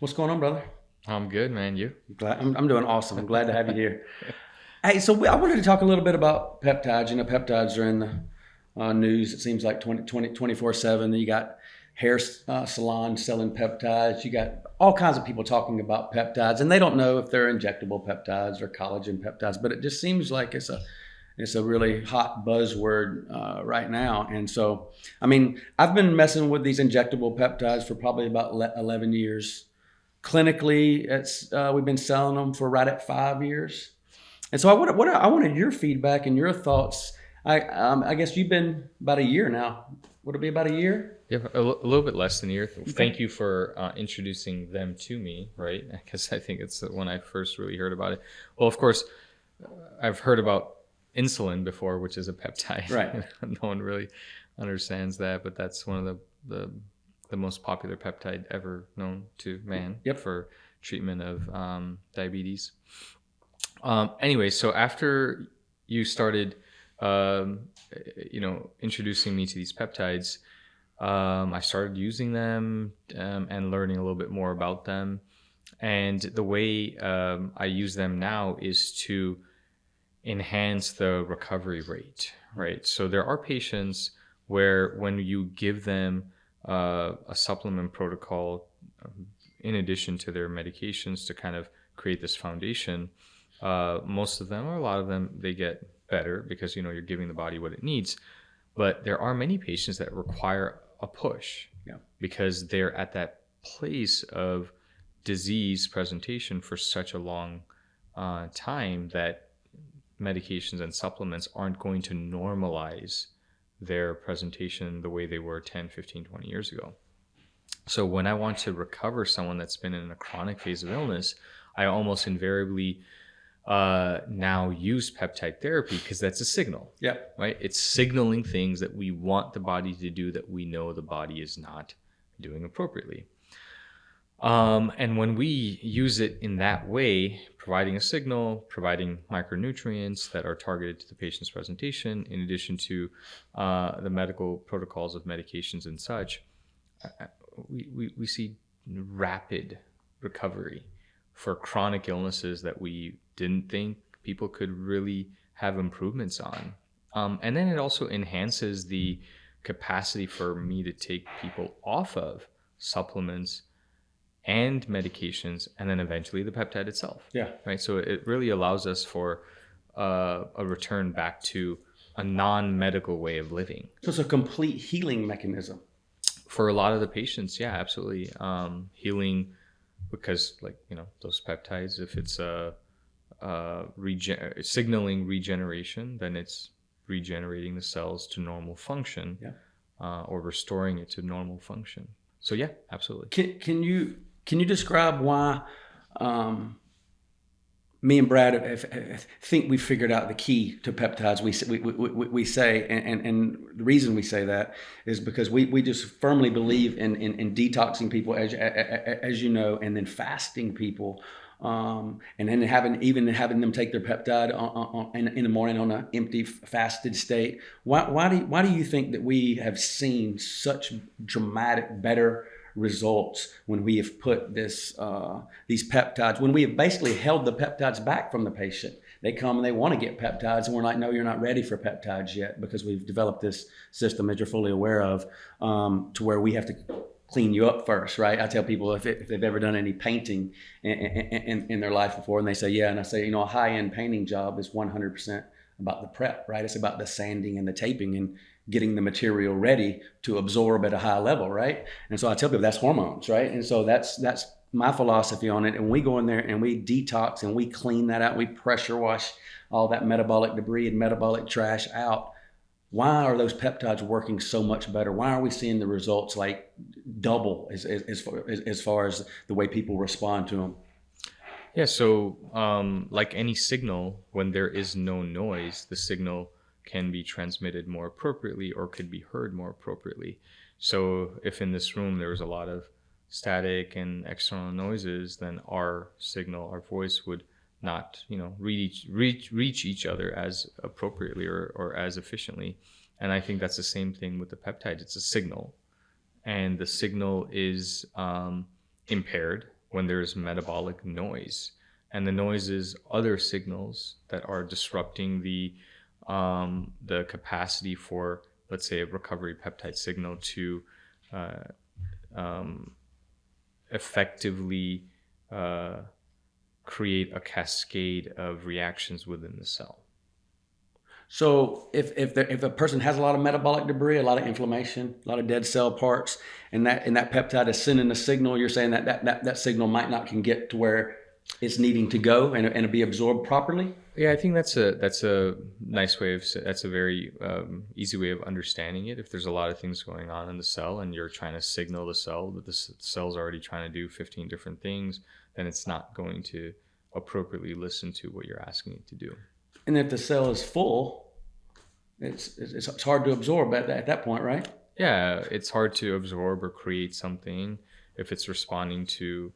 What's going on, brother? I'm good, man. You? I'm doing awesome. I'm glad to have you here. Hey, I wanted to talk a little bit about peptides. Peptides are in the news. It seems like 24/7. You got hair salons selling peptides. You got all kinds of people talking about peptides, and they don't know if they're injectable peptides or collagen peptides. But it just seems like it's a really hot buzzword right now. And so, I've been messing with these injectable peptides for probably about 11 years. Clinically, we've been selling them for right at 5 years. And so I wanted your feedback and your thoughts. I guess you've been about a year now. Would it be about a year? Yeah, a little bit less than a year. Okay. Thank you for introducing them to me, right? Because I think it's when I first really heard about it. Well, of course, I've heard about insulin before, which is a peptide. Right. No one really understands that, but that's one of the most popular peptide ever known to man. Yep. For treatment of diabetes. Anyway, so after you started, introducing me to these peptides, I started using them and learning a little bit more about them. And the way I use them now is to enhance the recovery rate, right? So there are patients where when you give them a supplement protocol in addition to their medications to kind of create this foundation, most of them, or a lot of them, they get better because you're giving the body what it needs. But there are many patients that require a push, because they're at that place of disease presentation for such a long time that medications and supplements aren't going to normalize their presentation the way they were 10, 15, 20 years ago. So when I want to recover someone that's been in a chronic phase of illness, I almost invariably now use peptide therapy because that's a signal. Yeah. Right? It's signaling things that we want the body to do that we know the body is not doing appropriately. And when we use it in that way, providing a signal, providing micronutrients that are targeted to the patient's presentation, in addition to the medical protocols of medications and such, we see rapid recovery for chronic illnesses that we didn't think people could really have improvements on. And then it also enhances the capacity for me to take people off of supplements and medications, and then eventually the peptide itself. Yeah. Right. So it really allows us for a return back to a non-medical way of living. So it's a complete healing mechanism. For a lot of the patients, yeah, absolutely. Healing, because those peptides, if it's signaling regeneration, then it's regenerating the cells to normal function, or restoring it to normal function. So yeah, absolutely. Can you describe why me and Brad think we figured out the key to peptides? We say, and the reason we say that is because we just firmly believe in detoxing people, as you know, and then fasting people, and then having them take their peptide in the morning on an empty fasted state. Why do you think that we have seen such dramatic better results when we have put these peptides, when we have basically held the peptides back from the patient? They come and they want to get peptides, and we're like, no, you're not ready for peptides yet, because we've developed this system, as you're fully aware of, to where we have to clean you up first, right? I tell people if they've ever done any painting in their life before, and they say, yeah, and I say, a high-end painting job is 100% about the prep, right? It's about the sanding and the taping and getting the material ready to absorb at a high level, right? And so I tell people that's hormones, right? And so that's my philosophy on it. And we go in there and we detox and we clean that out. We pressure wash all that metabolic debris and metabolic trash out. Why are those peptides working so much better? Why are we seeing the results like double as far as the way people respond to them? Yeah, so like any signal, when there is no noise, the signal can be transmitted more appropriately or could be heard more appropriately. So if in this room there was a lot of static and external noises, then our signal, our voice would not, reach each other as appropriately or as efficiently. And I think that's the same thing with the peptide. It's a signal, and the signal is impaired when there's metabolic noise. And the noise is other signals that are disrupting the capacity for, let's say, a recovery peptide signal to effectively create a cascade of reactions within the cell. So if a person has a lot of metabolic debris, a lot of inflammation, a lot of dead cell parts, and that peptide is sending a signal, you're saying that signal might not can get to where it's needing to go and be absorbed properly? Yeah, I think that's a nice way of, that's a very easy way of understanding it. If there's a lot of things going on in the cell and you're trying to signal the cell that the cell's already trying to do 15 different things, then it's not going to appropriately listen to what you're asking it to do. And if the cell is full, it's hard to absorb at that point, right? Yeah, it's hard to absorb or create something if it's responding to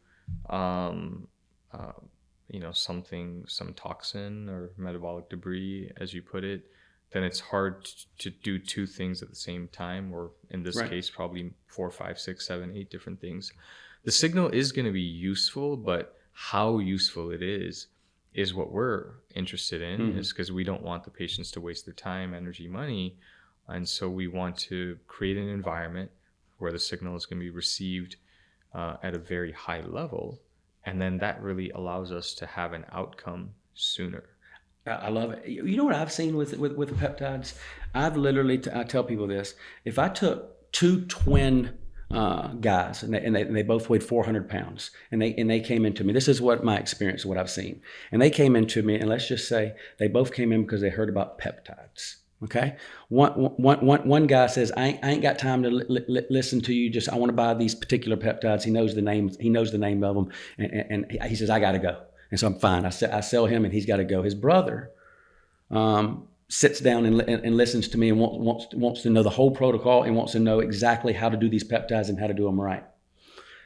some toxin or metabolic debris, as you put it. Then it's hard to do two things at the same time, or in this case, probably 4, 5, 6, 7, 8 different things. The signal is going to be useful, but how useful it is what we're interested in, is because we don't want the patients to waste their time, energy, money. And so we want to create an environment where the signal is going to be received at a very high level. And then that really allows us to have an outcome sooner. I love it. You know what I've seen with the peptides? I've literally, I tell people this, if I took two twin guys and they both weighed 400 pounds and they came into me, this is what my experience, what I've seen. And they came into me, and let's just say they both came in because they heard about peptides. Okay. One guy says, I ain't got time to listen to you. Just, I want to buy these particular peptides. He knows the names. He knows the name of them. And he says, I got to go. And so I'm fine. I sell him and he's got to go. His brother sits down and listens to me and wants to know the whole protocol and wants to know exactly how to do these peptides and how to do them right.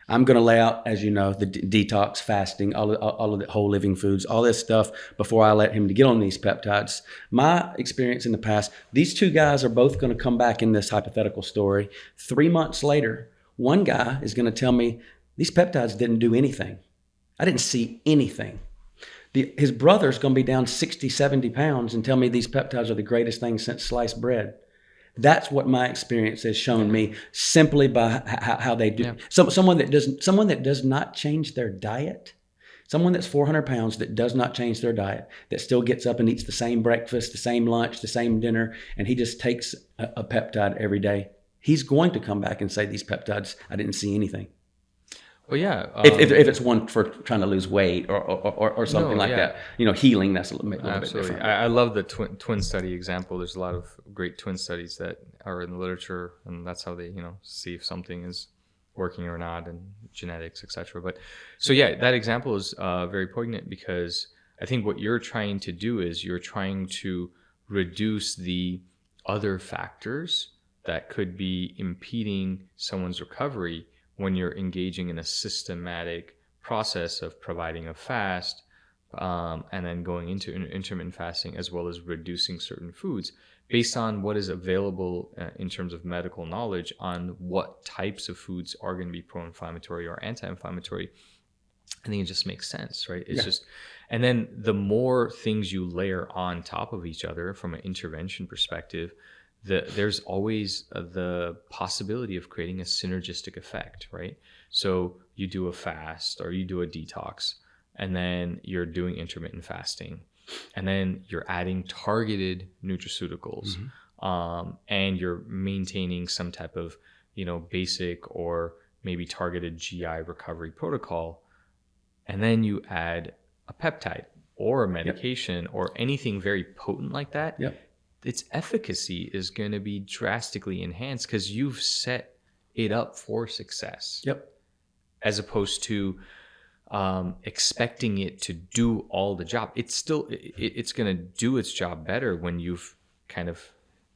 I'm going to lay out, as you know, the detox, fasting, all of the whole living foods, all this stuff before I let him to get on these peptides. My experience in the past, these two guys are both going to come back in this hypothetical story. 3 months later, one guy is going to tell me, these peptides didn't do anything. I didn't see anything. His brother's going to be down 60, 70 pounds and tell me these peptides are the greatest thing since sliced bread. That's what my experience has shown me, simply by how they do. Yeah. Someone that does not change their diet, someone that's 400 pounds that does not change their diet, that still gets up and eats the same breakfast, the same lunch, the same dinner, and he just takes a peptide every day, he's going to come back and say, these peptides, I didn't see anything. Well, yeah. If it's one for trying to lose weight or something that, healing, that's a little bit different. I love the twin study example. There's a lot of great twin studies that are in the literature, and that's how they, see if something is working or not, and genetics, etc. But so yeah, that example is very poignant, because I think what you're trying to do is you're trying to reduce the other factors that could be impeding someone's recovery when you're engaging in a systematic process of providing a fast and then going into intermittent fasting, as well as reducing certain foods based on what is available in terms of medical knowledge on what types of foods are going to be pro-inflammatory or anti-inflammatory. I think it just makes sense, right? It's just, and then the more things you layer on top of each other from an intervention perspective, there's always the possibility of creating a synergistic effect, right? So you do a fast or you do a detox, and then you're doing intermittent fasting, and then you're adding targeted nutraceuticals, and you're maintaining some type of, basic or maybe targeted GI recovery protocol, and then you add a peptide or a medication or anything very potent like that. Its efficacy is going to be drastically enhanced because you've set it up for success. As opposed to expecting it to do all the job. It's going to do its job better when you've kind of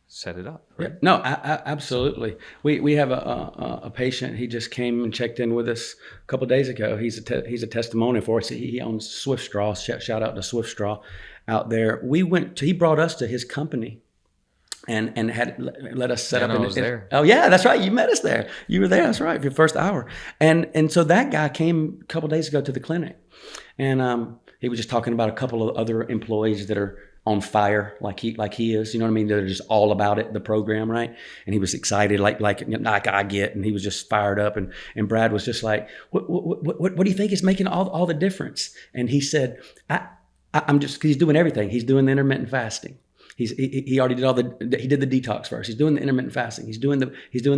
set it up, right? No, absolutely. We have a patient. He just came and checked in with us a couple of days ago. He's a testimonial for us. He owns Swift Straw. Shout out to Swift Straw out there. He brought us to his company, and had let us set Yeah, up. no, I was there. Oh yeah, that's right. You met us there. You were there. That's right. For your first hour. And so that guy came a couple of days ago to the clinic, and he was just talking about a couple of other employees that are on fire like he is. You know what I mean? They're just all about it, the program, right? And he was excited, like I get, and he was just fired up. And Brad was just like, what do you think is making all the difference? And he said, I'm just, 'cause he's doing everything. He's doing the intermittent fasting. He already did he did the detox first. He's doing the intermittent fasting. He's doing the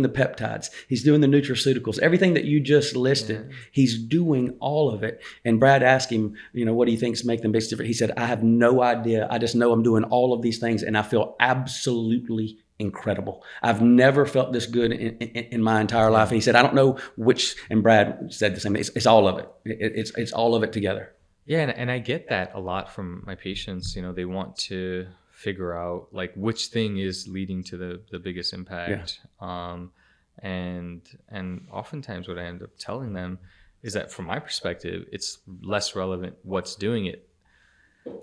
peptides. He's doing the nutraceuticals. Everything that you just listed, he's doing all of it. And Brad asked him, what do you think is making the biggest difference? He said, I have no idea. I just know I'm doing all of these things and I feel absolutely incredible. I've never felt this good in my entire life. And he said, I don't know which, and Brad said the same. It's all of it. It's all of it together. Yeah, and I get that a lot from my patients. They want to figure out like which thing is leading to the biggest impact. And oftentimes what I end up telling them is that from my perspective, it's less relevant what's doing it,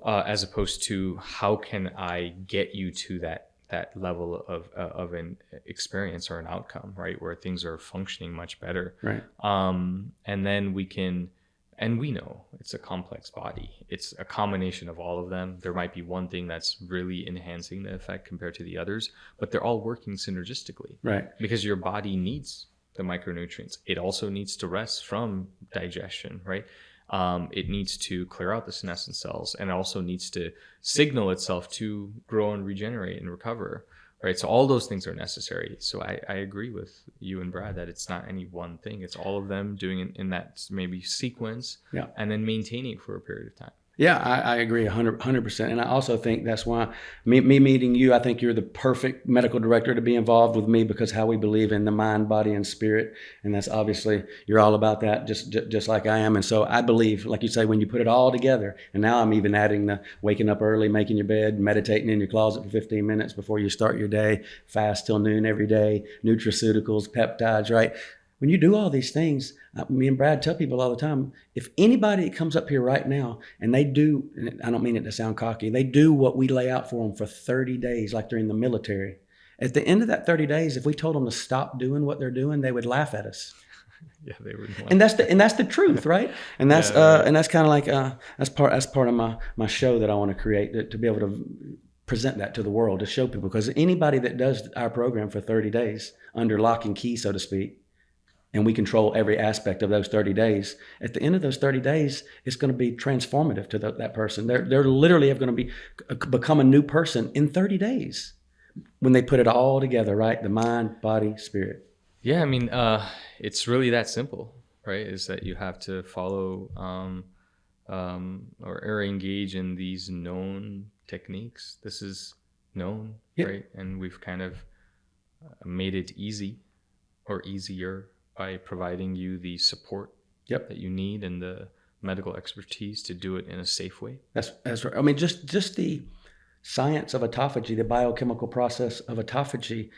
as opposed to how can I get you to that level of an experience or an outcome, right, where things are functioning much better, right? And then we know it's a complex body. It's a combination of all of them. There might be one thing that's really enhancing the effect compared to the others, but they're all working synergistically. Right. Because your body needs the micronutrients. It also needs to rest from digestion, right? It needs to clear out the senescent cells, and it also needs to signal itself to grow and regenerate and recover. Right. So all those things are necessary. So I agree with you and Brad that it's not any one thing. It's all of them doing it in that maybe sequence, and then maintaining it for a period of time. Yeah, I agree 100%. And I also think that's why me meeting you, I think you're the perfect medical director to be involved with me, because how we believe in the mind, body, and spirit. And that's obviously, you're all about that, just like I am. And so I believe, like you say, when you put it all together, and now I'm even adding the waking up early, making your bed, meditating in your closet for 15 minutes before you start your day, fast till noon every day, nutraceuticals, peptides, right? When you do all these things, me and Brad tell people all the time, if anybody comes up here right now and they do, and I don't mean it to sound cocky, they do what we lay out for them for 30 days, like they're in the military. At the end of that 30 days, if we told them to stop doing what they're doing, they would laugh at us. Yeah, they would. And that's the truth, right? And that's and that's kind of like that's part of my show that I want to create, to be able to present that to the world, to show people, because anybody that does our program for 30 days under lock and key, so to speak, and we control every aspect of those 30 days. At the end of those 30 days, it's going to be transformative to that person. They're literally going to become a new person in 30 days when they put it all together, right? The mind, body, spirit. Yeah, I mean, it's really that simple, right? Is that you have to follow or engage in these known techniques. This is known, right? And we've kind of made it easy or easier by providing you the support that you need and the medical expertise to do it in a safe way. That's right. I mean, just the science of autophagy, the biochemical process of autophagy,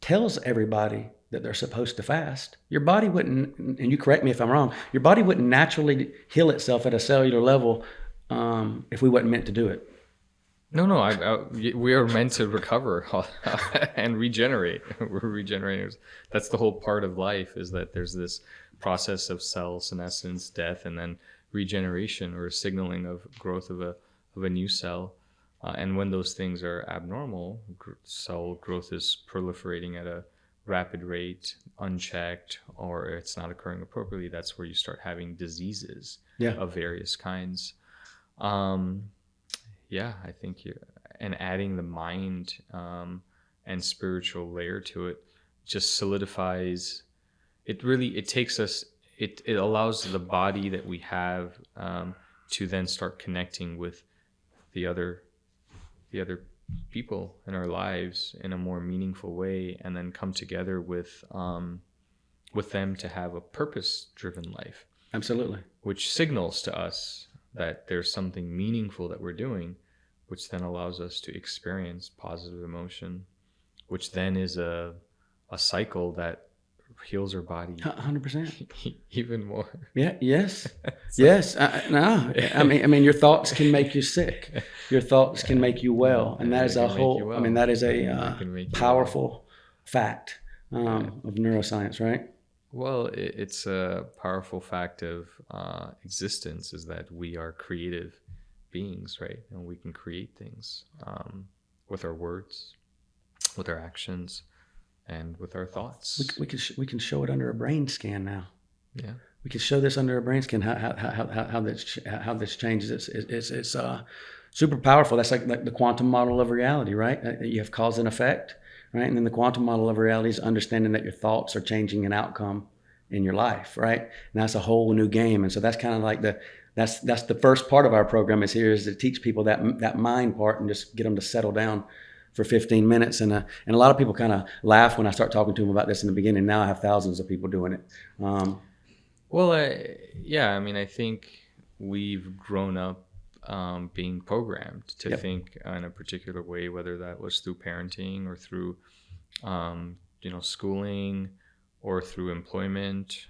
tells everybody that they're supposed to fast. Your body wouldn't, and you correct me if I'm wrong, your body wouldn't naturally heal itself at a cellular level if we wasn't meant to do it. No, we are meant to recover and regenerate. We're regenerators. That's the whole part of life, is that there's this process of cell senescence, death, and then regeneration, or signaling of growth of a new cell. And when those things are abnormal, cell growth is proliferating at a rapid rate, unchecked, or it's not occurring appropriately. That's where you start having diseases of various kinds. Yeah, I think and adding the mind and spiritual layer to it just solidifies. It takes us. It allows the body that we have to then start connecting with the other people in our lives in a more meaningful way, and then come together with them to have a purpose-driven life. Absolutely. Which signals to us that there's something meaningful that we're doing, which then allows us to experience positive emotion, which then is a cycle that heals our body 100%. even more. Yeah. Yes. Yes. No. I mean, your thoughts can make you sick. Your thoughts can make you well, and that is a whole. I mean, that is a powerful fact of neuroscience, right? Well, it's a powerful fact of existence, is that we are creative beings, right? And we can create things with our words, with our actions, and with our thoughts. We can show it under a brain scan now. Yeah, we can show this under a brain scan. How this changes. It's super powerful. That's like the quantum model of reality, right? You have cause and effect, right? And then the quantum model of reality is understanding that your thoughts are changing an outcome in your life, right? And that's a whole new game. And so that's kind of like that's the first part of our program is to teach people that mind part and just get them to settle down for 15 minutes. And a lot of people kind of laugh when I start talking to them about this in the beginning. Now I have thousands of people doing it. Yeah, I mean, I think we've grown up being programmed to think in a particular way, whether that was through parenting or through, schooling or through employment.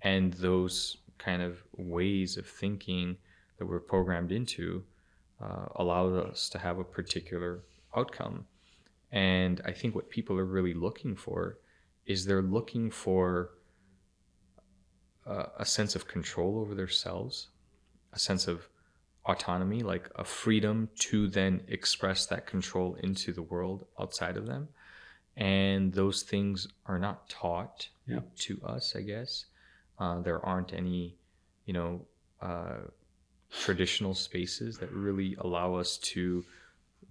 And those kind of ways of thinking that we're programmed into allowed us to have a particular outcome. And I think what people are really looking for is they're looking for a sense of control over themselves, a sense of autonomy, like a freedom to then express that control into the world outside of them. And those things are not taught to us, I guess. There aren't any, traditional spaces that really allow us to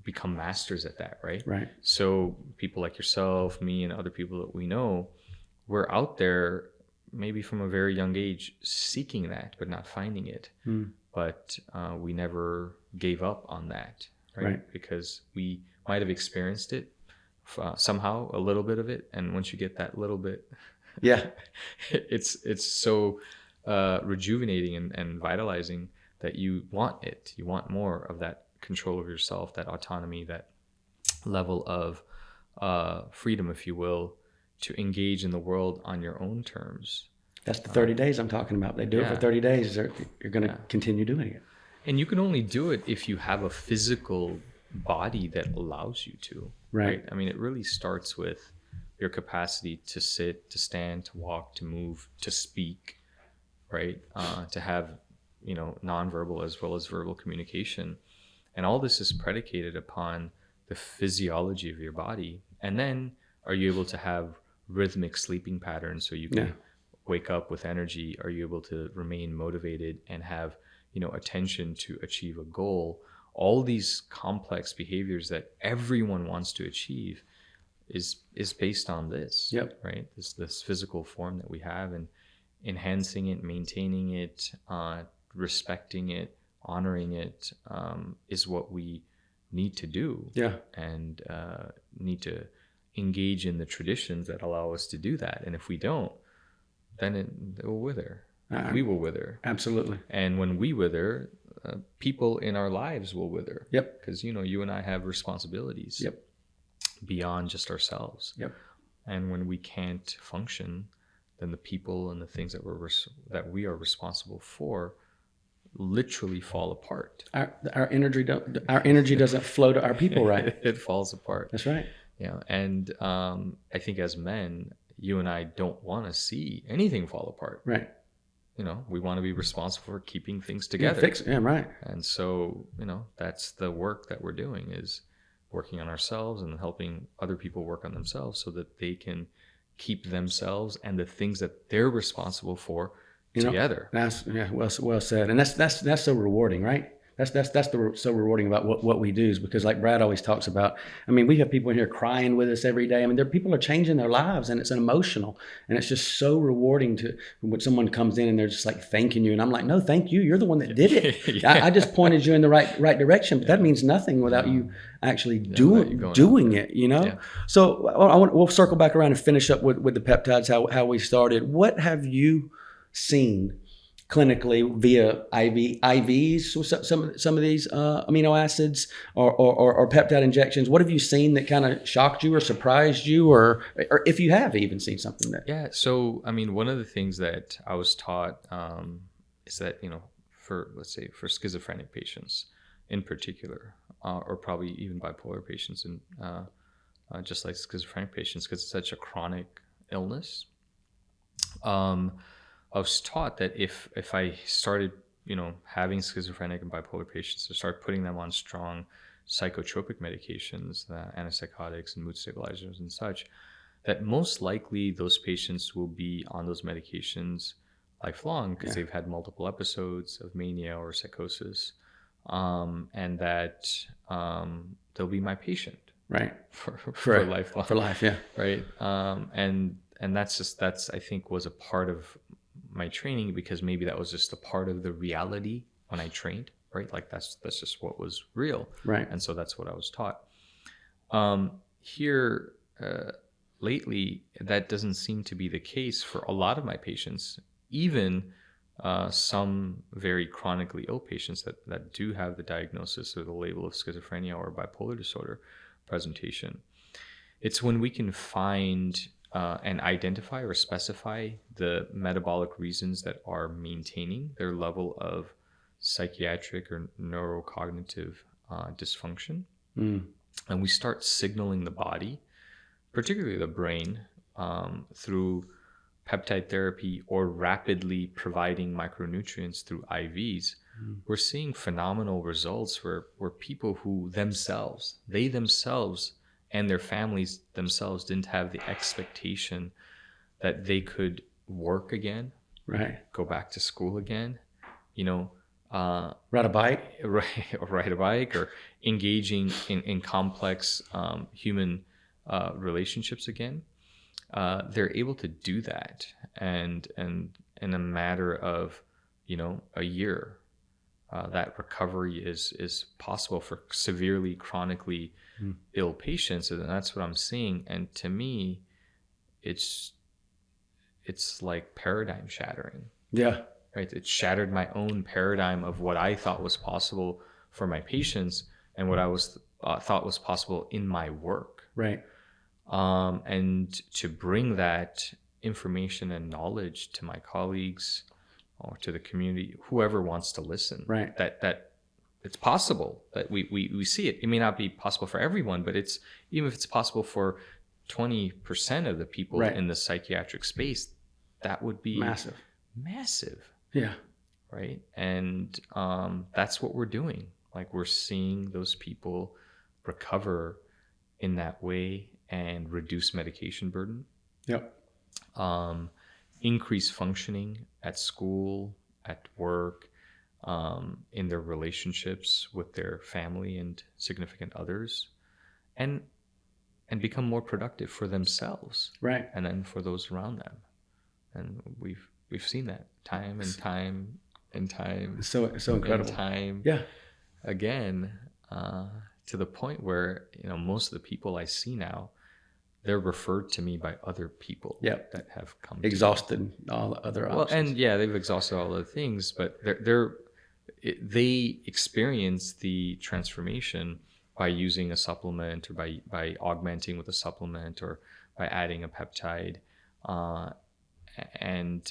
become masters at that, right? Right. So people like yourself, me, and other people that we know, we're out there maybe from a very young age seeking that, but not finding it. But we never gave up on that, right? Because we might have experienced it somehow, a little bit of it, and once you get that little bit, it's so rejuvenating and vitalizing that you want it. You want more of that control of yourself, that autonomy, that level of freedom, if you will, to engage in the world on your own terms. That's the 30 days I'm talking about. They do it for 30 days. You're going to continue doing it. And you can only do it if you have a physical body that allows you to. Right. I mean, it really starts with your capacity to sit, to stand, to walk, to move, to speak, right? To have, nonverbal as well as verbal communication. And all this is predicated upon the physiology of your body. And then are you able to have rhythmic sleeping patterns so you can wake up with energy? Are you able to remain motivated and have, attention to achieve a goal? All these complex behaviors that everyone wants to achieve is based on this, right? This physical form that we have, and enhancing it, maintaining it, respecting it, honoring it, is what we need to do. And need to engage in the traditions that allow us to do that. And if we don't, then it will wither. We will wither. Absolutely. And when we wither, people in our lives will wither. Because, you and I have responsibilities beyond just ourselves. And when we can't function, then the people and the things that we are responsible for literally fall apart. Our energy doesn't flow to our people, right? It falls apart. That's right. Yeah. And I think as men, you and I don't want to see anything fall apart. Right. We want to be responsible for keeping things together. Right. And so, that's the work that we're doing, is working on ourselves and helping other people work on themselves so that they can keep themselves and the things that they're responsible for together. That's well said. And that's so rewarding, right? That's so rewarding about what we do, is because, like Brad always talks about, I mean, we have people in here crying with us every day. I mean, people are changing their lives, and it's emotional, and it's just so rewarding when someone comes in and they're just like thanking you, and I'm like, no, thank you. You're the one that did it. I just pointed you in the right direction, but that means nothing without you actually doing it. So we'll circle back around and finish up with the peptides, how we started. What have you seen clinically via IVs, some of these amino acids or peptide injections. What have you seen that kind of shocked you or surprised you, or if you have even seen something that? Yeah. So, I mean, one of the things that I was taught is that, for, let's say, for schizophrenic patients in particular, or probably even bipolar patients, and just like schizophrenic patients, because it's such a chronic illness. I was taught that if I started, having schizophrenic and bipolar patients, to start putting them on strong psychotropic medications, antipsychotics and mood stabilizers and such, that most likely those patients will be on those medications lifelong because they've had multiple episodes of mania or psychosis, and that they'll be my patient, right, for lifelong, for life, yeah, right, and that's I think was a part of my training, because maybe that was just a part of the reality when I trained, right? Like that's just what was real, right? And so that's what I was taught. Here, lately, that doesn't seem to be the case for a lot of my patients, even some very chronically ill patients that do have the diagnosis or the label of schizophrenia or bipolar disorder presentation. It's when we can find and identify or specify the metabolic reasons that are maintaining their level of psychiatric or neurocognitive dysfunction. And we start signaling the body, particularly the brain, through peptide therapy or rapidly providing micronutrients through IVs. We're seeing phenomenal results where people who themselves and their families themselves didn't have the expectation that they could work again, right, go back to school again, ride a bike, or ride a bike, or engaging in complex human relationships again. They're able to do that, and in a matter of a year, that recovery is possible for severely chronically ill patients, and that's what I'm seeing. And to me, it's like paradigm shattering. Yeah. Right. It shattered my own paradigm of what I thought was possible for my patients and what I was thought was possible in my work. Right. And to bring that information and knowledge to my colleagues or to the community, whoever wants to listen, right, that it's possible, that we see it. It may not be possible for everyone, but even if it's possible for 20% of the people in the psychiatric space, that would be massive. Yeah. Right. And that's what we're doing. Like, we're seeing those people recover in that way and reduce medication burden. Yep. Increase functioning at school, at work, in their relationships with their family and significant others, and become more productive for themselves, right, and then for those around them. And we've seen that time and time and time. So incredible. And time, again, to the point where most of the people I see now, they're referred to me by other people that have come exhausted all the other options. Well, and they've exhausted all other things, but they experience the transformation by using a supplement, or by augmenting with a supplement, or by adding a peptide, and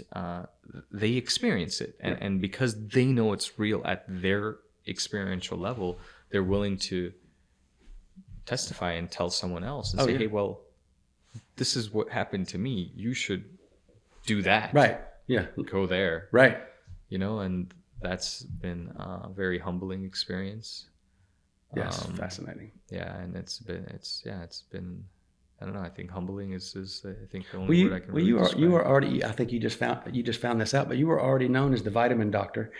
they experience it, and because they know it's real at their experiential level, they're willing to testify and tell someone else and say, hey, well, this is what happened to me. You should do that. Right. Yeah. Go there. Right. And that's been a very humbling experience. Yes. Fascinating. Yeah. And it's been, I don't know. I think humbling is I think the only word I can really describe. You were already. I think you just found this out, but you were already known as the vitamin doctor.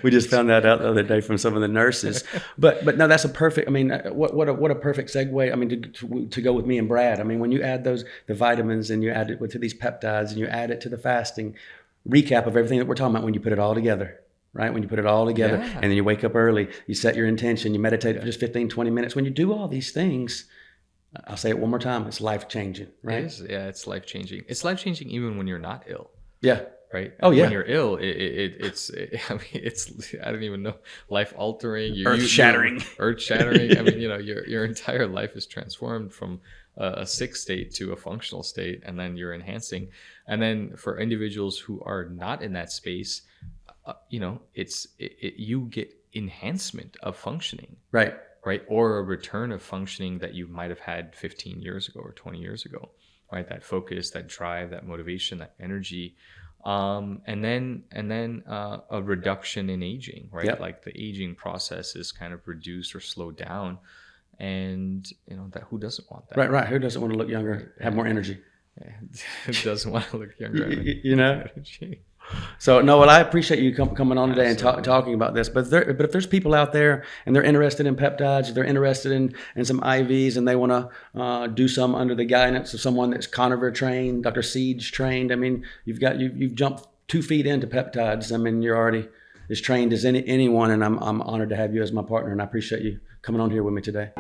We just found that out the other day from some of the nurses. But no, that's a perfect. I mean, what a perfect segue. I mean, to go with me and Brad. I mean, when you add the vitamins and you add it to these peptides and you add it to the fasting, recap of everything that we're talking about when you put it all together. Right? When you put it all together, and then you wake up early, you set your intention, you meditate for just 15, 20 minutes. When you do all these things, I'll say it one more time, it's life-changing, right? It is, it's life-changing. It's life-changing even when you're not ill. Yeah. Right. Oh, yeah. When you're ill, I mean, it's, I don't even know, life altering, Earth shattering. earth shattering. I mean, your entire life is transformed from a sick state to a functional state, and then you're enhancing. And then for individuals who are not in that space, you get enhancement of functioning. Right. Right. Or a return of functioning that you might have had 15 years ago or 20 years ago. Right. That focus, that drive, that motivation, that energy. And then a reduction in aging, right? Yep. Like the aging process is kind of reduced or slowed down, and that, who doesn't want that? Right. Who doesn't want to look younger, have more energy? Who doesn't want to look younger? Energy. So no, well, I appreciate you coming on today and Absolutely. talking about this. But if there's people out there and they're interested in peptides, if they're interested in some IVs, and they want to do some under the guidance of someone that's Conover trained, Dr. Siege trained. I mean, you've jumped 2 feet into peptides. I mean, you're already as trained as anyone, and I'm honored to have you as my partner, and I appreciate you coming on here with me today.